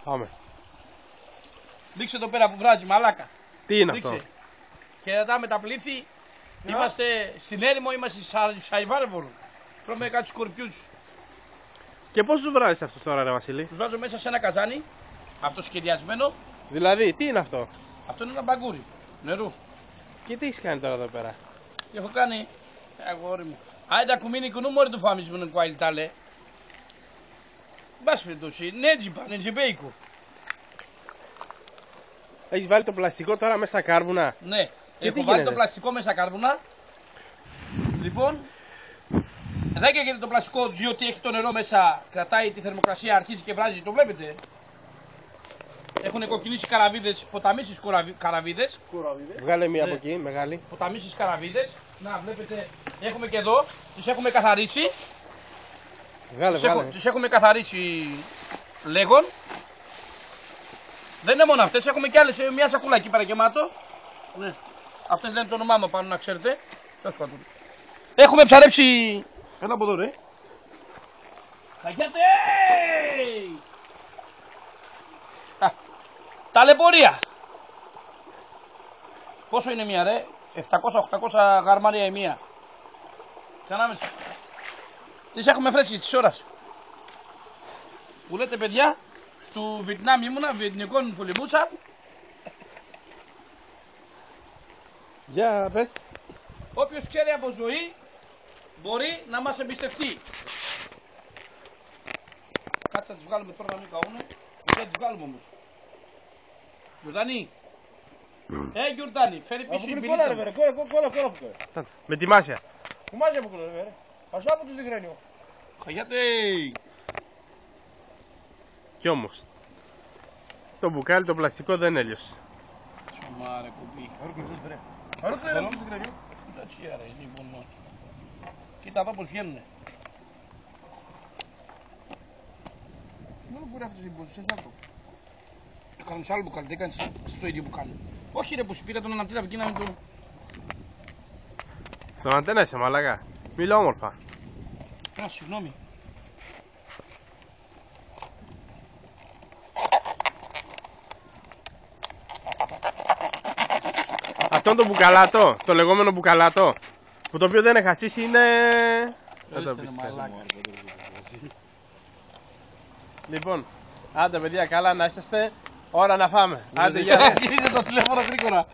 Πάμε. Δείξε εδώ πέρα που βράζει, μαλάκα. Τι είναι Δείξε. αυτό? Χαιρετάμε τα πλήθη. Είμαστε στην έρημο, είμαστε στη Σαϊβάρβολο. Τρώμε κάτι σκορπιούς. Και πώς τους βράζεις αυτούς τώρα, ρε Βασίλη? Τους βάζω μέσα σε ένα καζάνι, αυτοσχεδιασμένο. Δηλαδή, τι είναι αυτό? Αυτό είναι ένα μπαγκούρι νερού. Και τι έχεις κάνει τώρα εδώ πέρα? Και έχω κάνει, αγόρι μου. Άιντα κουμίνι κουνού μόρι του φάμις μου είναι τάλε. Μπας περιπτώσει, ναι τζιμπέικο. Έχεις βάλει το πλαστικό τώρα μέσα στα κάρβουνα? Ναι, και έχω βάλει το πλαστικό μέσα κάρβουνα. Λοιπόν, δεν καίγεται το πλαστικό διότι έχει το νερό μέσα, κρατάει τη θερμοκρασία, αρχίζει και βράζει, το βλέπετε. Έχουν κοκκινήσει καραβίδες, ποταμίσεις καραβίδες. Βγάλε μία από εκεί, μεγάλη. Ποταμίσεις καραβίδες. Να βλέπετε, έχουμε και εδώ, τις έχουμε καθαρίσει. Βγάλε. Τις έχουμε καθαρίσει λέγον. Δεν είναι μόνο αυτές, έχουμε και άλλες, μια σακούλα εκεί πέρα γεμάτο. Ναι. Αυτές λένε το όνομά μου πάνω να ξέρετε. Έχουμε ψαρέψει. Έλα από εδώ ρε. Χαγιάτε! Ταλαιπωρία. Πόσο είναι μία ρε? 700-800 γαρμάρια η μία. Ξανάμε. Τις έχουμε φρέσει της ώρας. Που λέτε παιδιά, στο Βιετνάμ ήμουνα, βιετνικό μου πολεμούσα. Για πες. Όποιος ξέρει από ζωή μπορεί να μας εμπιστευτεί. Κάτσε να τις βγάλουμε τώρα να μην καούνε. Δεν τις βγάλουμε όμως. Γιουρδάνη. Γιουρδάνη, φέρει πίσω η πυρίτσα. Κόλλα. Με τη μάσια. Κουμάζια που κόλλα, ρε. Ας άπου τους διγρένιο. Χαγιάτε. Κι όμως, το μπουκάλι το πλαστικό δεν έλειωσε. Σωμάρε κουμπί. Αρώτε ρε τους διγρένιο. Εντάξει ρε, λοιπόν. Κοίτα εδώ πως βγαίνουνε. Μόνο μπορεί αυτός η μπούζη, σε σάκο. Το κάνουμε σε άλλο μπουκάλι, δεν κάνεις στο ίδιο μπουκάλι. Όχι ρε, πως πήρα τον αναπτήρα από εκεί να μην το... Στον αντένα είσαι μαλάκα. Μίλα όμορφα. Συγγνώμη. Αυτό το μπουκαλάτο, το λεγόμενο μπουκαλάτο, που το οποίο δεν έχει χασίσει είναι... Δεν το πιστεύω. Λοιπόν, άντε παιδιά, καλά να είσαστε, ώρα να φάμε. Άντε, γεια. Γυρίζε το τηλέφωνο γρήγορα.